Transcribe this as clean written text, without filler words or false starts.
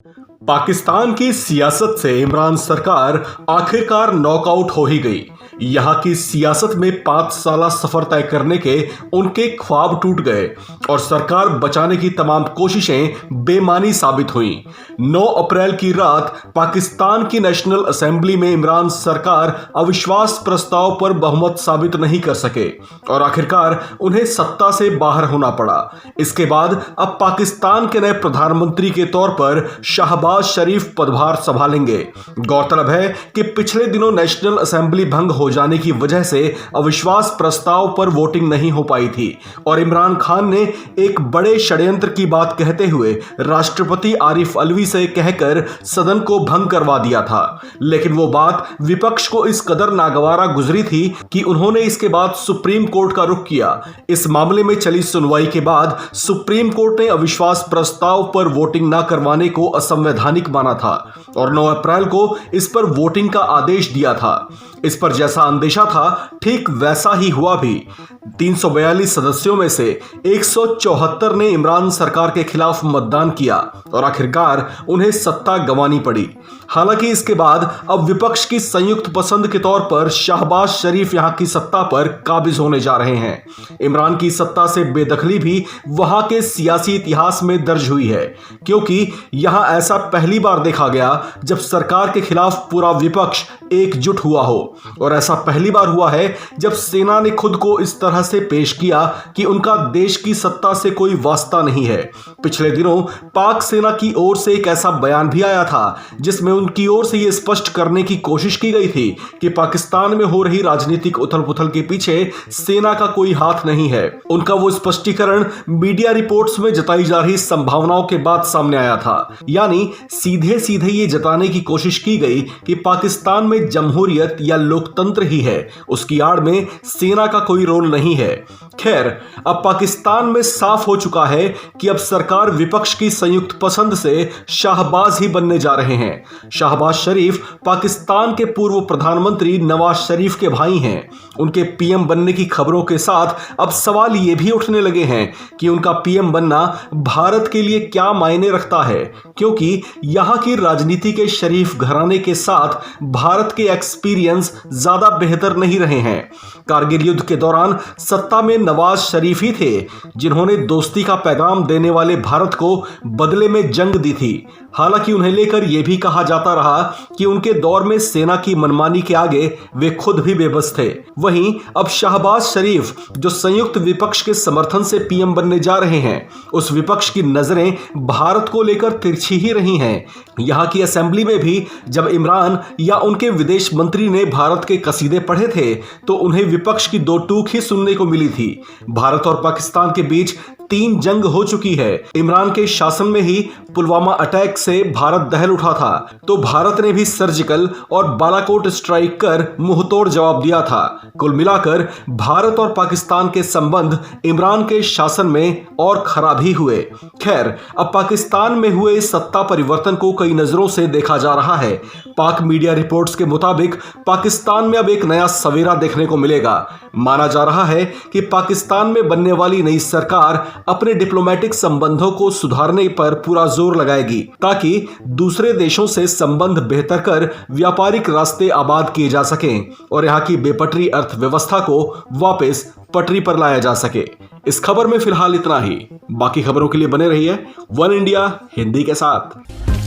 पाकिस्तान की सियासत से इमरान सरकार आखिरकार नॉकआउट हो ही गई। यहाँ की सियासत में 5 साल सफर तय करने के उनके ख्वाब टूट गए और सरकार बचाने की तमाम कोशिशें बेमानी साबित हुईं। 9 अप्रैल की रात पाकिस्तान की नेशनल असेंबली में इमरान सरकार अविश्वास प्रस्ताव पर बहुमत साबित नहीं कर सके और आखिरकार उन्हें सत्ता से बाहर होना पड़ा। इसके बाद अब पाकिस्तान के नए प्रधानमंत्री के तौर पर शहबाज शरीफ पदभार संभालेंगे। गौरतलब है कि पिछले दिनों नेशनल असेंबली भंग हो जाने की वजह से अविश्वास प्रस्ताव पर वोटिंग नहीं हो पाई थी और इमरान खान ने एक बड़े षड्यंत्र की बात कहते हुए राष्ट्रपति आरिफ अलवी से कहकर सदन को भंग करवा दिया था। लेकिन वो बात विपक्ष को इस कदर नागवारा गुजरी थी कि उन्होंने इसके बाद सुप्रीम कोर्ट का रुख किया। इस मामले में चली सुनवाई के बाद सुप्रीम कोर्ट ने अविश्वास प्रस्ताव पर वोटिंग न करवाने को असंवैधानिक माना था और 9 अप्रैल को इस पर वोटिंग का आदेश दिया था। इस पर जैसा अंदेशा था ठीक वैसा ही हुआ भी। 342 सदस्यों में से 174 ने इमरान सरकार के खिलाफ मतदान किया और आखिरकार उन्हें सत्ता गंवानी पड़ी। हालांकि इसके बाद अब विपक्ष की संयुक्त पसंद के तौर पर शहबाज शरीफ यहां की सत्ता पर काबिज होने जा रहे हैं। इमरान की सत्ता से बेदखली भी वहां के सियासी इतिहास में दर्ज हुई है, क्योंकि यहां ऐसा पहली बार देखा गया जब सरकार के खिलाफ पूरा विपक्ष एकजुट हुआ हो और ऐसा पहली बार हुआ है जब सेना ने खुद को इस तरह से पेश किया कि उनका देश की सत्ता से कोई वास्ता नहीं है। पिछले दिनों पाक सेना की ओर से एक ऐसा बयान भी आया था जिसमें उनकी ओर से यह स्पष्ट करने की कोशिश की गई थी कि पाकिस्तान में हो रही राजनीतिक उथल-पुथल के पीछे सेना का कोई हाथ नहीं है। उनका वो स्पष्टीकरण मीडिया रिपोर्ट्स में जताई जा रही संभावनाओं के बाद सामने आया था। यानी सीधे सीधे ये जताने की कोशिश की गई कि पाकिस्तान में जमहूरियत या लोकतंत्र ही है, उसकी आड़ में सेना का कोई रोल नहीं है। खैर, अब पाकिस्तान में साफ हो चुका है कि अब सरकार विपक्ष की संयुक्त पसंद से शाहबाज ही बनने जा रहे हैं। शाहबाज शरीफ पाकिस्तान के पूर्व प्रधानमंत्री नवाज शरीफ के भाई हैं। उनके पीएम बनने की खबरों के साथ अब सवाल ये भी उठने लगे हैं कि उनका पीएम बनना भारत के लिए क्या मायने रखता है, क्योंकि यहां की राजनीति के शरीफ घराने के साथ भारत के एक्सपीरियंस ज्यादा बेहतर नहीं रहे हैं। कारगिल युद्ध के दौरान सत्ता में नवाज शरीफ ही थे जिन्होंने दोस्ती का पैगाम देने वाले भारत को बदले में जंग दी थी। हालांकि उन्हें लेकर यह भी कहा जाता रहा कि उनके दौर में सेना की मनमानी के आगे वे खुद भी बेबस थे। वहीं अब शाहबाज शरीफ जो संयुक्त विपक्ष के समर्थन से पीएम बनने जा रहे हैं, उस विपक्ष की नजरें भारत को लेकर तिरछी ही रही हैं। यहां की असेंबली में भी जब इमरान या उनके विदेश मंत्री ने भारत के कसीदे पढ़े थे तो उन्हें विपक्ष की 2 टूक ही सुनने को मिली थी। भारत और पाकिस्तान के बीच 3 जंग हो चुकी है। इमरान के शासन में ही पुलवामा अटैक से भारत दहल उठा था तो भारत ने भी सर्जिकल और बालाकोट स्ट्राइक कर मुंहतोड़ जवाब दिया था। कुल मिलाकर भारत और पाकिस्तान के संबंध इमरान के शासन में और खराब ही हुए। खैर, अब पाकिस्तान में हुए इस सत्ता परिवर्तन को कई नजरों से देखा जा रहा है। पाक मीडिया रिपोर्ट्स के मुताबिक पाकिस्तान में अब एक नया सवेरा देखने को मिलेगा। माना जा रहा है कि पाकिस्तान में बनने वाली नई सरकार अपने डिप्लोमेटिक संबंधों को सुधारने पर पूरा जोर लगाएगी ताकि दूसरे देशों से संबंध बेहतर कर व्यापारिक रास्ते आबाद किए जा सकें और यहाँ की बेपटरी अर्थव्यवस्था को वापस पटरी पर लाया जा सके। इस खबर में फिलहाल इतना ही। बाकी खबरों के लिए बने रहिए वन इंडिया हिंदी के साथ।